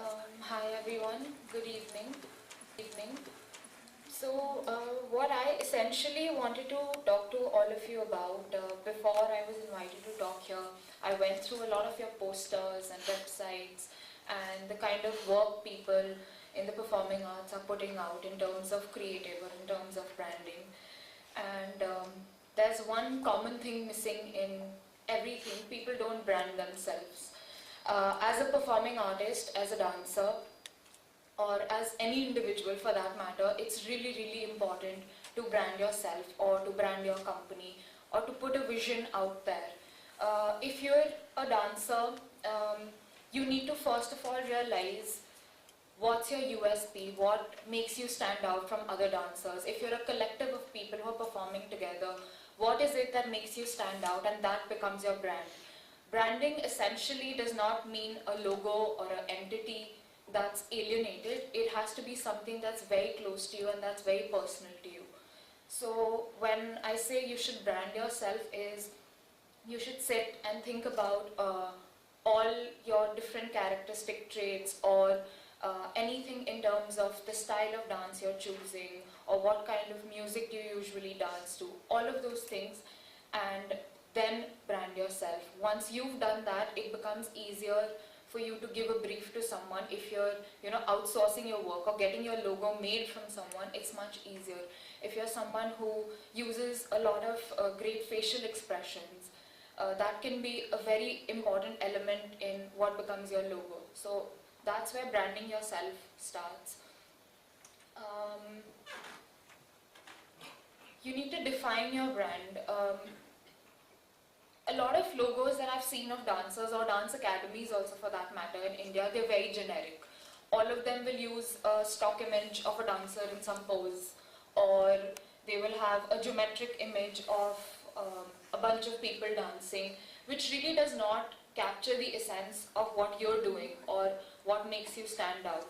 Hi everyone, good evening. Evening. What I essentially wanted to talk to all of you about before I was invited to talk here, I went through a lot of your posters and websites and the kind of work people in the performing arts are putting out in terms of creative or in terms of branding. And there's one common thing missing in everything: people don't brand themselves. As a performing artist, as a dancer, or as any individual for that matter, it's really, really important to brand yourself or to brand your company or to put a vision out there. If you're a dancer, you need to first of all realize what's your USP, what makes you stand out from other dancers. If you're a collective of people who are performing together, what is it that makes you stand out, and that becomes your brand. Branding essentially does not mean a logo or an entity that's alienated. It has to be something that's very close to you and that's very personal to you. So when I say you should brand yourself, is you should sit and think about all your different characteristic traits, or anything in terms of the style of dance you're choosing, or what kind of music you usually dance to, all of those things, and then brand yourself. Once you've done that, it becomes easier for you to give a brief to someone. If you're outsourcing your work or getting your logo made from someone, it's much easier. If you're someone who uses a lot of great facial expressions, that can be a very important element in what becomes your logo. So that's where branding yourself starts. You need to define your brand. A lot of logos that I've seen of dancers, or dance academies also for that matter in India, they're very generic. All of them will use a stock image of a dancer in some pose, or they will have a geometric image of a bunch of people dancing, which really does not capture the essence of what you're doing or what makes you stand out.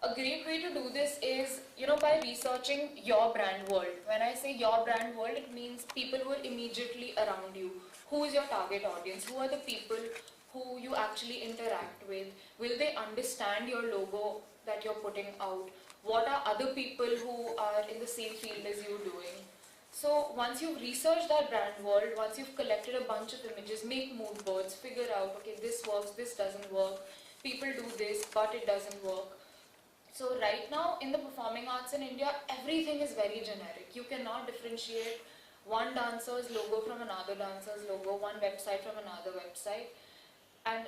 A great way to do this is, by researching your brand world. When I say your brand world, it means people who are immediately around you. Who is your target audience? Who are the people who you actually interact with? Will they understand your logo that you're putting out? What are other people who are in the same field as you doing? So once you've researched that brand world, once you've collected a bunch of images, make mood boards, figure out, okay, this works, this doesn't work, people do this, but it doesn't work. So right now in the performing arts in India, everything is very generic. You cannot differentiate one dancer's logo from another dancer's logo, one website from another website, and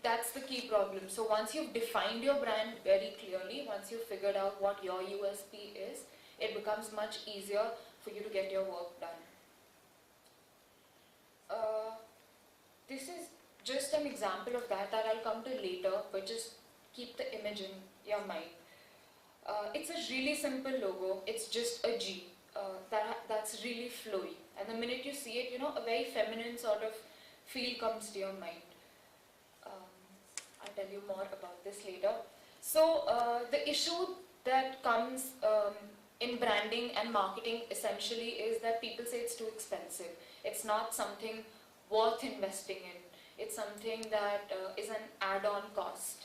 that's the key problem. So once you've defined your brand very clearly, once you've figured out what your USP is, it becomes much easier for you to get your work done. This is just an example of that I'll come to later, but just keep the image in your mind. It's a really simple logo. It's just a G. That's really flowy. And the minute you see it, a very feminine sort of feel comes to your mind. I'll tell you more about this later. So the issue that comes in branding and marketing essentially is that people say it's too expensive. It's not something worth investing in. It's something that is an add-on cost,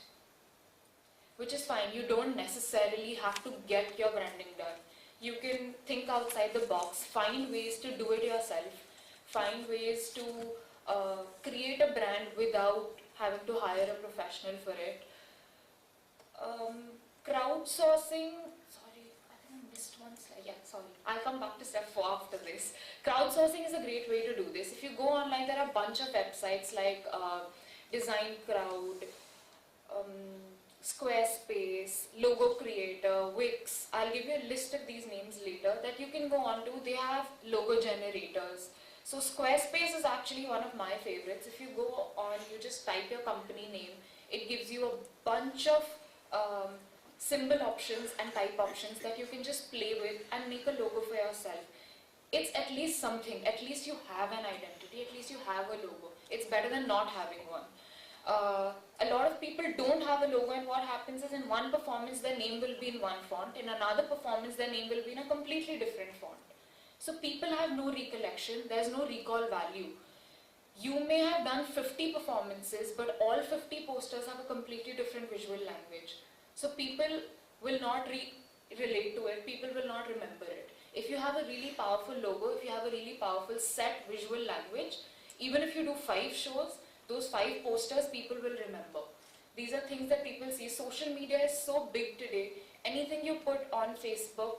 which is fine. You don't necessarily have to get your branding done. You can think outside the box, find ways to do it yourself, find ways to create a brand without having to hire a professional for it. Crowdsourcing, sorry, I think I missed one slide. Yeah, sorry. I'll come back to step 4 after this. Crowdsourcing is a great way to do this. If you go online, there are a bunch of websites like Design Crowd, Squarespace, Logo Creator, Wix. I'll give you a list of these names later that you can go on to. They have logo generators. So Squarespace is actually one of my favorites. If you go on, you just type your company name. It gives you a bunch of symbol options and type options that you can just play with and make a logo for yourself. It's at least something. At least you have an identity. At least you have a logo. It's better than not having one. A lot of people don't have a logo, and what happens is in one performance their name will be in one font, in another performance their name will be in a completely different font. So people have no recollection, there's no recall value. You may have done 50 performances, but all 50 posters have a completely different visual language. So people will not relate to it, people will not remember it. If you have a really powerful logo, if you have a really powerful set visual language, even if you do 5 shows, those 5 posters people will remember. These are things that people see. Social media is so big today. Anything you put on Facebook,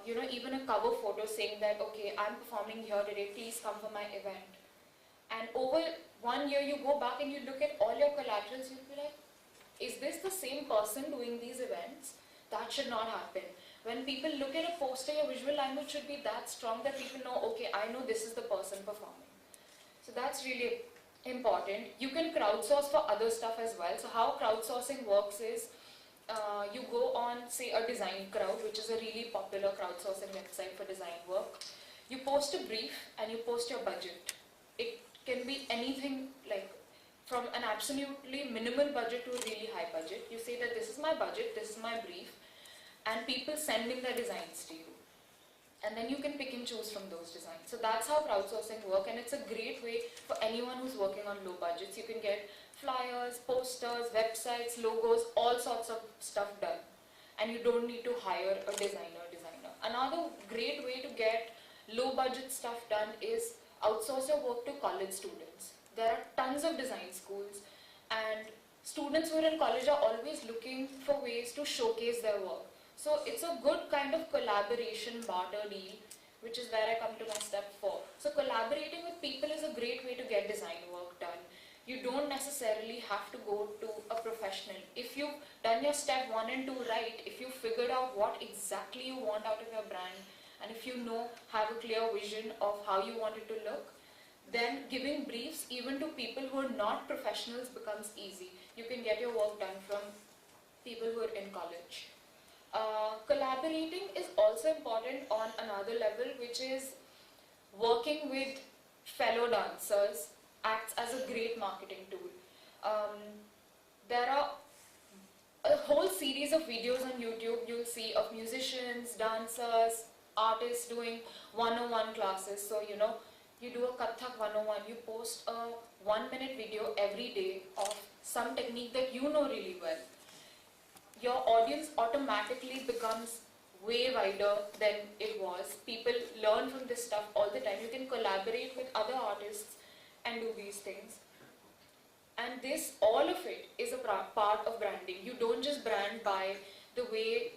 even a cover photo saying that, okay, I'm performing here today, please come for my event. And over 1 year, you go back and you look at all your collaterals, you'll be like, is this the same person doing these events? That should not happen. When people look at a poster, your visual language should be that strong that people know, okay, I know this is the person performing. So that's really important. You can crowdsource for other stuff as well. So how crowdsourcing works is, you go on, say, a design crowd, which is a really popular crowdsourcing website for design work. You post a brief and you post your budget. It can be anything, like from an absolutely minimal budget to a really high budget. You say that this is my budget, this is my brief, and people sending their designs to you. And then you can pick and choose from those designs. So that's how crowdsourcing works, and it's a great way for anyone who's working on low budgets. You can get flyers, posters, websites, logos, all sorts of stuff done. And you don't need to hire a designer. Another great way to get low budget stuff done is outsource your work to college students. There are tons of design schools, and students who are in college are always looking for ways to showcase their work. So it's a good kind of collaboration barter deal, which is where I come to my step 4. So collaborating with people is a great way to get design work done. You don't necessarily have to go to a professional. If you've done your step 1 and 2 right, if you figured out what exactly you want out of your brand, and if you have a clear vision of how you want it to look, then giving briefs even to people who are not professionals becomes easy. You can get your work done from people who are in college. Collaborating is also important on another level, which is working with fellow dancers acts as a great marketing tool. There are a whole series of videos on YouTube you'll see of musicians, dancers, artists doing 101 classes. So you do a Kathak 101, you post a 1-minute video every day of some technique that you know really well. Your audience automatically becomes way wider than it was. People learn from this stuff all the time. You can collaborate with other artists and do these things. And all of it is a part of branding. You don't just brand by the way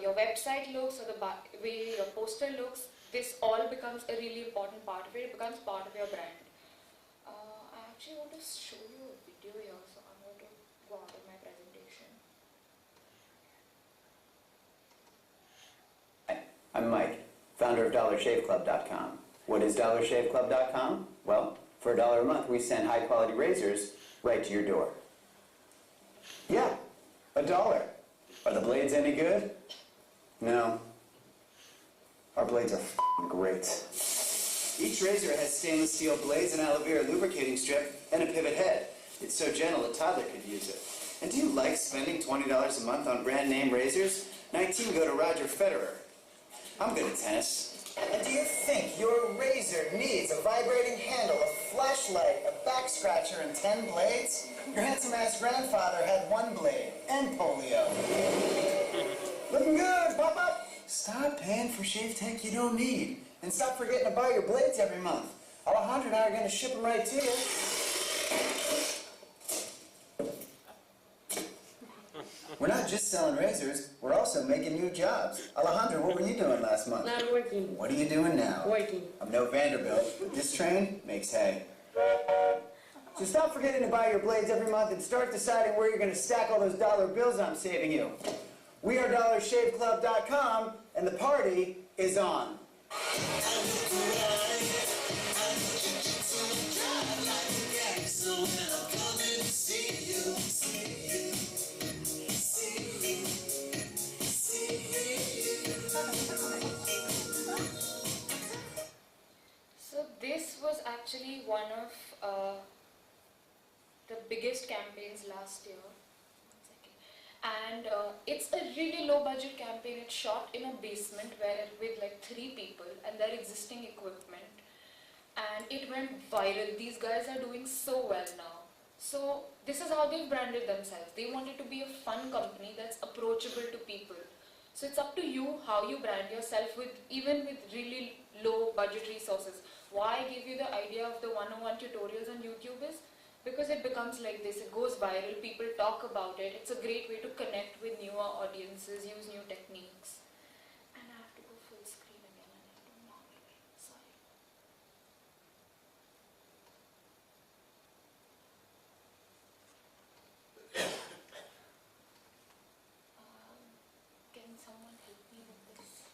your website looks or the way your poster looks. This all becomes a really important part of it. It becomes part of your brand. I actually want to show you a video here, so I'm going to go out of my presentation. Hi, I'm Mike, founder of DollarShaveClub.com. What is DollarShaveClub.com? Well, for $1 a month, we send high-quality razors right to your door. Yeah, $1. Are the blades any good? No. Our blades are great. Each razor has stainless steel blades, an aloe vera lubricating strip, and a pivot head. It's so gentle a toddler could use it. And do you like spending $20 a month on brand name razors? 19 go to Roger Federer. I'm good at tennis. And do you think your razor needs a vibrating handle, a flashlight, a back scratcher, and 10 blades? Your handsome-ass grandfather had 1 blade and polio. Looking good, Papa! Stop paying for shave tech you don't need. And stop forgetting to buy your blades every month. Alejandro and I are going to ship them right to you. We're not just selling razors, we're also making new jobs. Alejandro, what were you doing last month? Not working. What are you doing now? Working. I'm no Vanderbilt, but this train makes hay. So stop forgetting to buy your blades every month and start deciding where you're going to stack all those dollar bills I'm saving you. We are DollarShaveClub.com, and the party is on. So this was actually one of the biggest campaigns last year. And it's a really low budget campaign. It's shot in a basement with like 3 people and their existing equipment. And it went viral. These guys are doing so well now. So this is how they've branded themselves. They wanted to be a fun company that's approachable to people. So it's up to you how you brand yourself with even with really low budget resources. Why I give you the idea of the 101 tutorials on YouTube is because it becomes like this. It goes viral, people talk about it. It's a great way to connect with newer audiences, use new techniques. And I have to go full screen again and I don't know. Sorry. Can someone help me with this?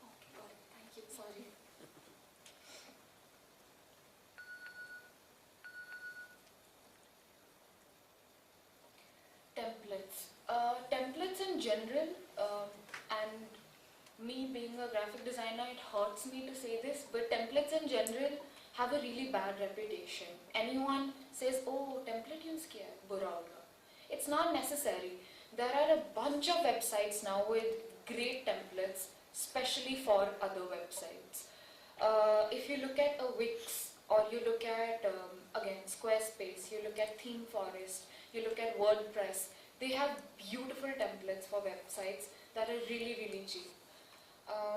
Okay, got it. Thank you. Sorry. Templates. Templates in general, and me being a graphic designer, it hurts me to say this, but templates in general have a really bad reputation. Anyone says, oh, template use kiya hai, bura hoga. It's not necessary. There are a bunch of websites now with great templates, especially for other websites. If you look at a Wix, or you look at, again, Squarespace, you look at Theme Forest, you look at WordPress, they have beautiful templates for websites that are really, really cheap.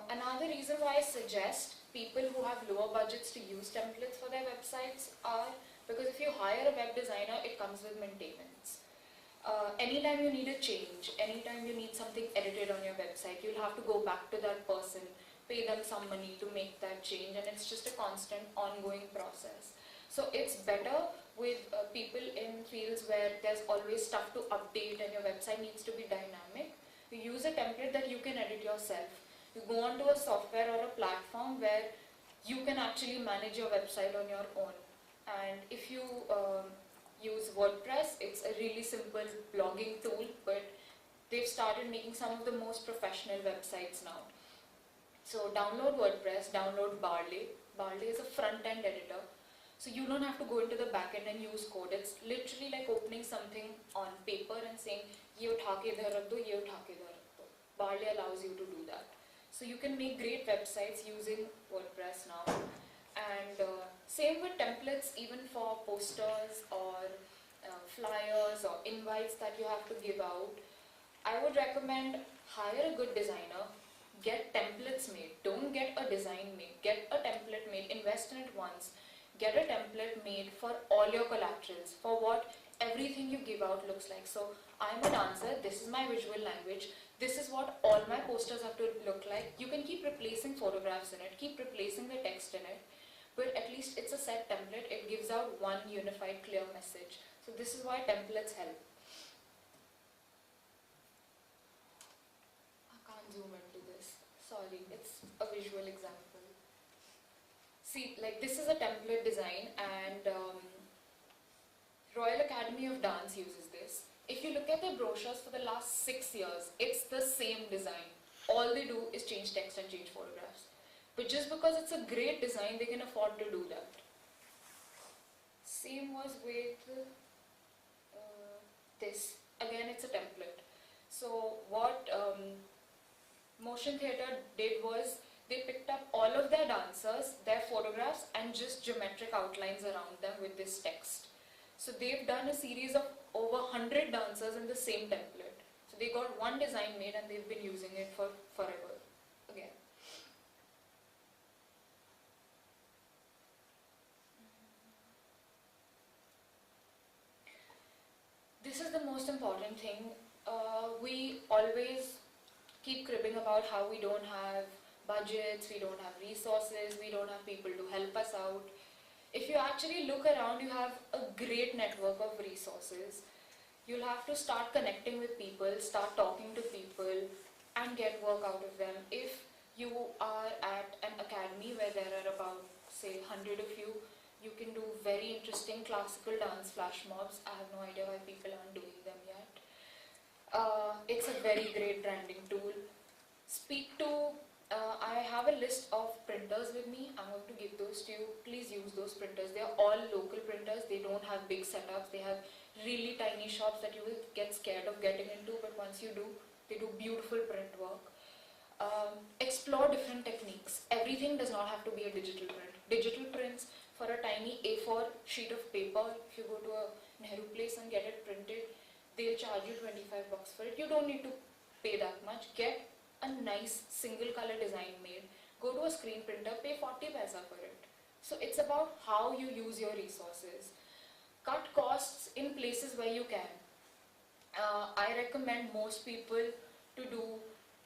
Another reason why I suggest people who have lower budgets to use templates for their websites are because if you hire a web designer, it comes with maintenance. Anytime you need a change, anytime you need something edited on your website, you'll have to go back to that person, pay them some money to make that change, and it's just a constant ongoing process. So it's better with people in fields where there's always stuff to update and your website needs to be dynamic. You use a template that you can edit yourself. You go onto a software or a platform where you can actually manage your website on your own. And if you use WordPress, it's a really simple blogging tool, but they've started making some of the most professional websites now. So download WordPress, download Barley. Barley is a front-end editor. So you don't have to go into the backend and use code. It's literally like opening something on paper and saying, ye utha ke idhar rakh do, ye utha ke idhar rakh do. Barley allows you to do that. So you can make great websites using WordPress now. And same with templates, even for posters or flyers or invites that you have to give out. I would recommend hire a good designer, get templates made. Don't get a design made, get a template made, invest in it once. Get a template made for all your collaterals, for what everything you give out looks like. So I'm a dancer, this is my visual language, this is what all my posters have to look like. You can keep replacing photographs in it, keep replacing the text in it, but at least it's a set template. It gives out one unified, clear message. So this is why templates help. I can't zoom into this. Sorry, it's a visual example. See, like this is a template design, and Royal Academy of Dance uses this. If you look at their brochures for the last 6 years, it's the same design. All they do is change text and change photographs. But just because it's a great design, they can afford to do that. Same was with this. Again, it's a template. So what Motion Theatre did was they picked up all of their dancers, their photographs, and just geometric outlines around them with this text. So they've done a series of over 100 dancers in the same template. So they got one design made and they've been using it for forever. Again. This is the most important thing. We always keep cribbing about how we don't have budgets, we don't have resources, we don't have people to help us out. If you actually look around, you have a great network of resources. You'll have to start connecting with people, start talking to people, and get work out of them. If you are at an academy where there are about, say, 100 of you, you can do very interesting classical dance flash mobs. I have no idea why people aren't doing them yet. It's a very great branding tool. Speak to I have a list of printers with me. I'm going to give those to you. Please use those printers. They are all local printers. They don't have big setups. They have really tiny shops that you will get scared of getting into, but once you do, They do beautiful print work. Explore different techniques. Everything does not have to be a digital print. Digital prints for a tiny A4 sheet of paper, if you go to a Nehru place and get it printed, they'll charge you 25 bucks for it. You don't need to pay that much. Get a nice single color design made. Go to a screen printer, pay 40 paisa for it. So it's about how you use your resources. Cut costs in places where you can. I recommend most people to do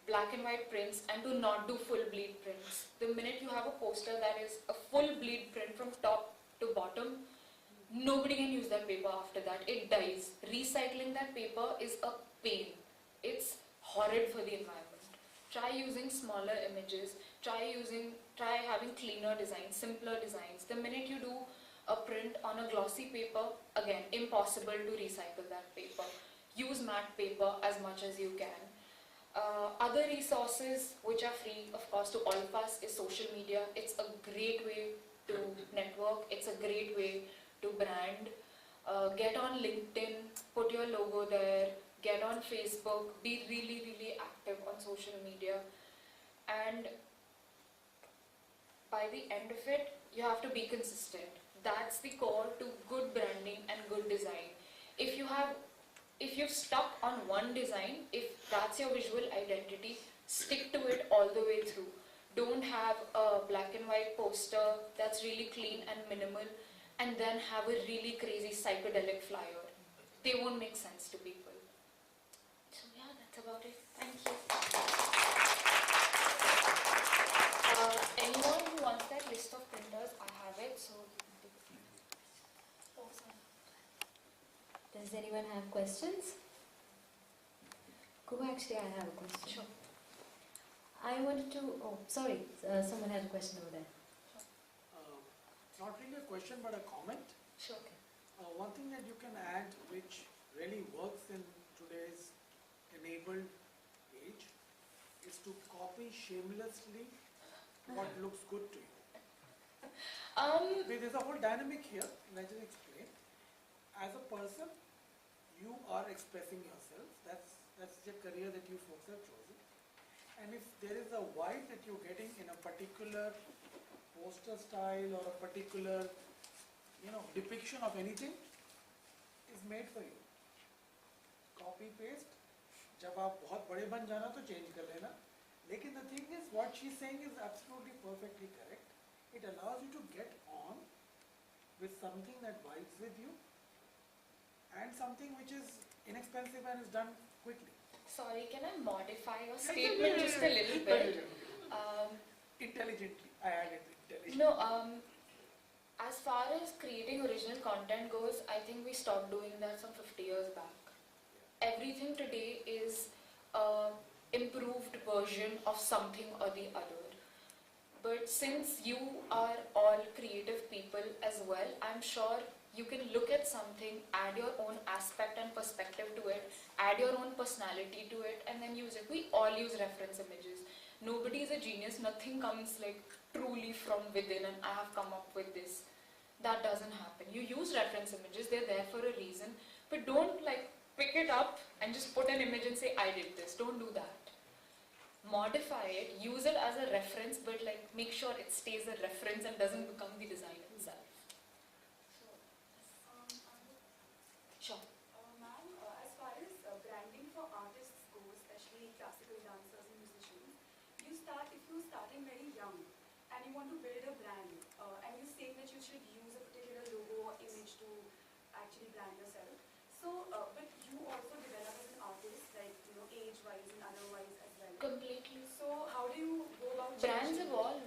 black and white prints and to not do full bleed prints. The minute you have a poster that is a full bleed print from top to bottom, nobody can use that paper after that. It dies. Recycling that paper is a pain. It's horrid for the environment. Try using smaller images. Try having cleaner designs, simpler designs. The minute you do a print on a glossy paper, again, impossible to recycle that paper. Use matte paper as much as you can. Other resources which are free, of course, to all of us is social media. It's a great way to network. It's a great way to brand. Get on LinkedIn, put your logo there. Get on Facebook. Be really, really active on social media. And by the end of it, you have to be consistent. That's the core to good branding and good design. If you've stuck on one design, if that's your visual identity, stick to it all the way through. Don't have a black and white poster that's really clean and minimal and then have a really crazy psychedelic flyer. They won't make sense to people. So yeah, that's about it. Thank you. Anyone who wants that list of printers, I have it. So. Does anyone have questions? Kuhu, actually, I have a question. Sure. I wanted to. Oh, sorry. Someone had a question over there. Not really a question, but a comment. Sure. One thing that you can add, which really works in today's enabled age, is to copy shamelessly what looks good to you. There's a whole dynamic here. Let me explain. As a person, you are expressing yourself. That's the career that you folks have chosen. And if there is a vibe that you're getting in a particular poster style or a particular, depiction of anything, is made for you. Copy paste. जब आप बहुत बड़े बन जाना तो change कर लेना. लेकिन the thing is, what she's saying is absolutely perfectly correct. It allows you to get on with something that vibes with you, and something which is inexpensive and is done quickly. Sorry, can I modify your statement just a little bit? Intelligently, I added intelligently. No, as far as creating original content goes, I think we stopped doing that some 50 years back. Everything today is an improved version of something or the other. But since you are all creative people as well, I'm sure you can look at something, add your own aspect and perspective to it, add your own personality to it, and then use it. We all use reference images. Nobody is a genius. Nothing comes like truly from within and I have come up with this. That doesn't happen. You use reference images. They're there for a reason. But don't pick it up and just put an image and say, I did this. Don't do that. Modify it, use it as a reference, but make sure it stays a reference and doesn't become the design itself. Sure. Ma'am, as far as branding for artists go, especially classical dancers and musicians, if you're starting very young and you want to build a brand, and you're saying that you should use a particular logo or image to actually brand yourself. So, but you also develop as an artist, age-wise and otherwise as well. Completely. So, how do you go about Brands changing? evolve.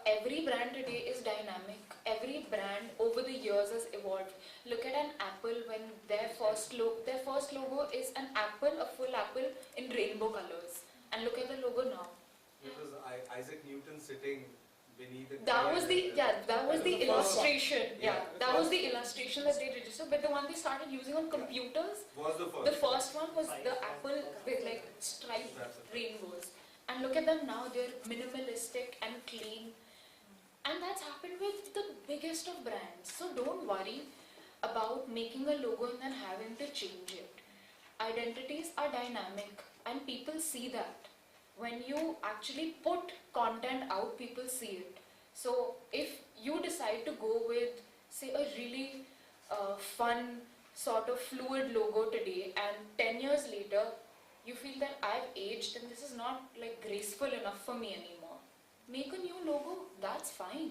Every brand today is dynamic. Every brand over the years has evolved. Look at an Apple when their first logo is an apple, a full apple in rainbow colors. And look at the logo now. It was Isaac Newton sitting beneath the That was the illustration. That was first the illustration that they registered. But the one they started using on computers, was the first. the first one was the apple with striped rainbows. And look at them now, they're minimalistic and clean. And that's happened with the biggest of brands. So don't worry about making a logo and then having to change it. Identities are dynamic. and people see that. When you actually put content out, people see it. So if you decide to go with, say, a really fun sort of fluid logo today, and 10 years later you feel that I've aged and this is not like graceful enough for me anymore, make a new logo. That's fine.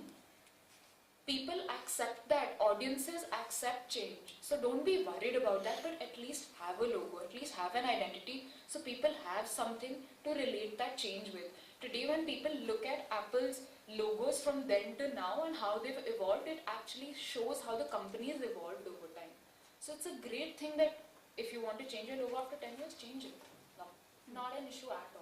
People accept that, audiences accept change. So don't be worried about that, but at least have a logo, at least have an identity, so people have something to relate that change with. Today when people look at Apple's logos from then to now and how they've evolved, it actually shows how the company has evolved over time. So it's a great thing that if you want to change your logo after 10 years, change it. No, not an issue at all.